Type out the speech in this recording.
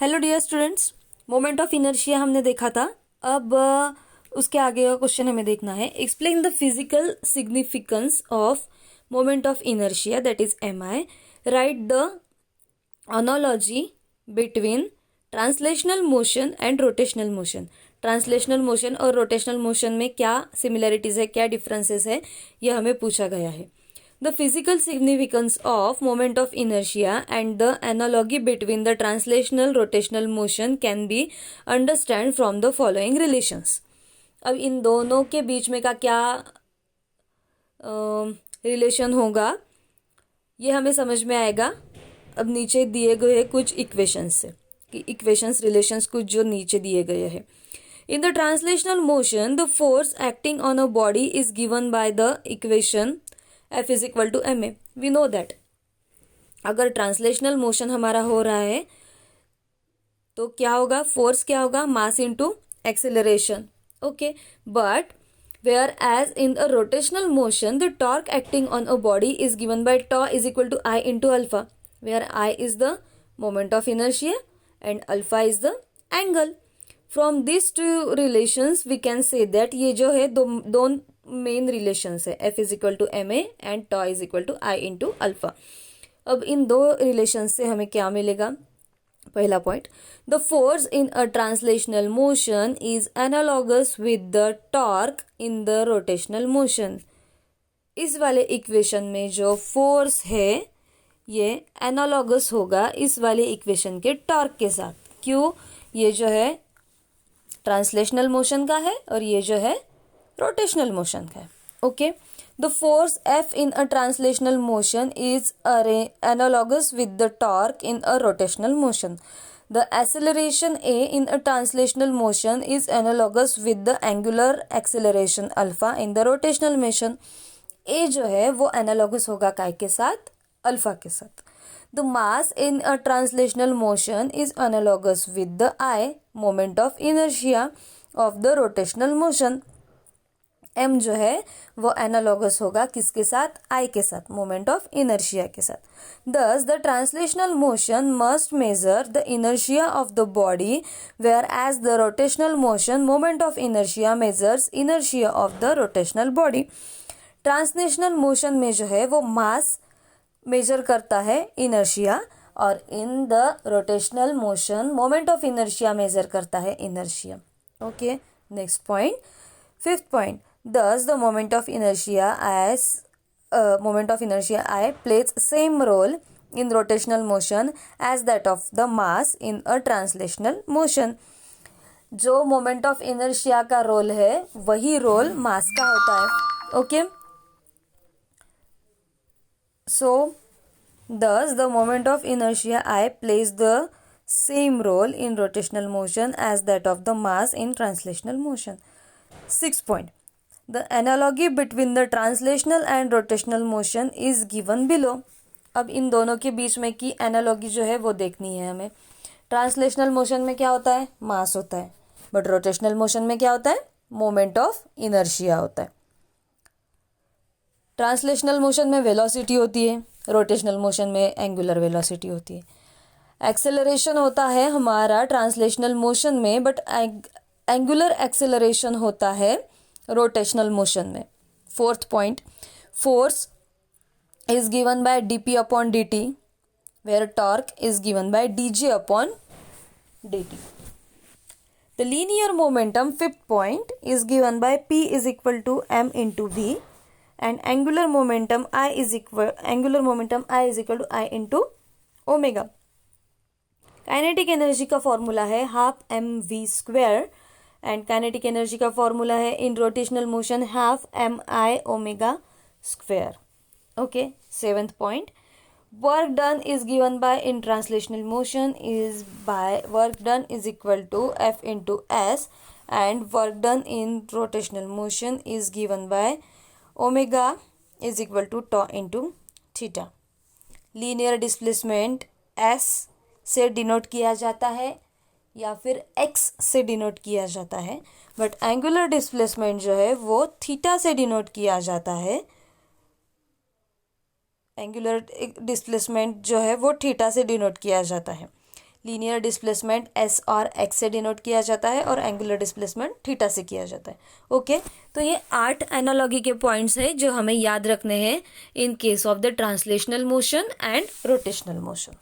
Hello dear students, moment of inertia हमने देखा था। अब उसके आगे का क्वेश्चन हमें देखना है। Explain the physical significance of moment of inertia that is MI. Right the analogy between translational motion and rotational motion. Translational motion और रोटेशनल मोशन में क्या सिमिलैरिटीज है, क्या डिफरेंसेस है, यह हमें पूछा गया है। The physical significance of moment of inertia and the analogy between the translational rotational motion can be understand from the following relations। अब इन दोनों के बीच में का क्या रिलेशन होगा ये हमें समझ में आएगा अब नीचे दिए गए कुछ इक्वेशंस से, कि इक्वेशंस रिलेशंस कुछ जो नीचे दिए गए हैं। In the translational motion, the force acting on a body is given by the equation F is equal to M A. We know that अगर ट्रांसलेशनल मोशन हमारा हो रहा है तो क्या होगा, फोर्स क्या होगा, mass into acceleration. Okay, but whereas in a rotational motion the torque acting on a body is given by tau is equal to I into alpha, where I is the moment of inertia and alpha is the angle. From this two relations we can say that ये जो है दो main relations है, F is equal to M A and tau is equal to I into alpha. अब इन दो relation से हमें क्या मिलेगा, पहला point, the force in a translational motion is analogous with the torque in the rotational motion. इस वाले equation में जो फोर्स है ये एनालॉगस होगा इस वाले इक्वेशन के टॉर्क के साथ। क्यों, ये जो है ट्रांसलेशनल मोशन का है और ये जो है रोटेशनल मोशन का है। Okay, the force F in a translational motion is analogous with the torque in a rotational motion. The acceleration a in a translational motion is analogous with the angular acceleration alpha in the rotational motion. A जो है वो analogous होगा काय के साथ, alpha के साथ। The mass in a translational motion is analogous with the I moment of inertia of the rotational motion. M जो है वो एनालॉगस होगा किसके साथ, आई के साथ, मोमेंट ऑफ इनर्शिया के साथ। Thus the translational motion must measure the inertia of the body, whereas the rotational motion moment of inertia measures inertia of the rotational body. Translational motion में जो है वो मास मेजर करता है inertia, और in the rotational motion moment of inertia measure करता है inertia. Okay, next point, fifth point, thus the moment of inertia I plays same role in rotational motion as that of the mass in a translational motion। जो moment of inertia का role है वही role मास का होता है। Okay, so thus the moment of inertia I plays the same role in rotational motion as that of the mass in translational motion। Sixth point, the analogy between the translational and rotational motion is given below। अब इन दोनों के बीच में की analogy जो है वो देखनी है हमें। ट्रांसलेशनल मोशन में क्या होता है, मास होता है, बट रोटेशनल मोशन में क्या होता है, मोमेंट ऑफ इनर्शिया होता है। ट्रांसलेशनल मोशन में वेलोसिटी होती है, रोटेशनल मोशन में एंगुलर वेलोसिटी होती है। एक्सेलरेशन होता है हमारा ट्रांसलेशनल मोशन में, बट एंगुलर एक्सेलरेशन होता है रोटेशनल मोशन में। Fourth point, force is given by dp upon dt, where torque is given by dj upon dt। The linear momentum, fifth point, is given by p is equal to m into v and angular momentum I is equal to I into omega. Kinetic energy का formula है half mv square and kinetic energy का formula है in rotational motion half mi omega square. Okay, seventh point, work done is given by in translational motion is by work done is equal to f into s and work done in rotational motion is given by omega is equal to tau into theta. Linear displacement s से denote किया जाता है या फिर x से denote किया जाता है, बट एंगुलर डिस्प्लेसमेंट जो है वो थीटा से डिनोट किया जाता है। एंगुलर डिस्प्लेसमेंट जो है वो थीटा से डिनोट किया जाता है। लीनियर डिस्प्लेसमेंट एस और एक्स से डिनोट किया जाता है और एंगुलर डिस्प्लेसमेंट थीटा से किया जाता है। ओके, तो ये 8 एनालॉगी के पॉइंट्स हैं जो हमें याद रखने हैं in case of the translational motion and rotational motion.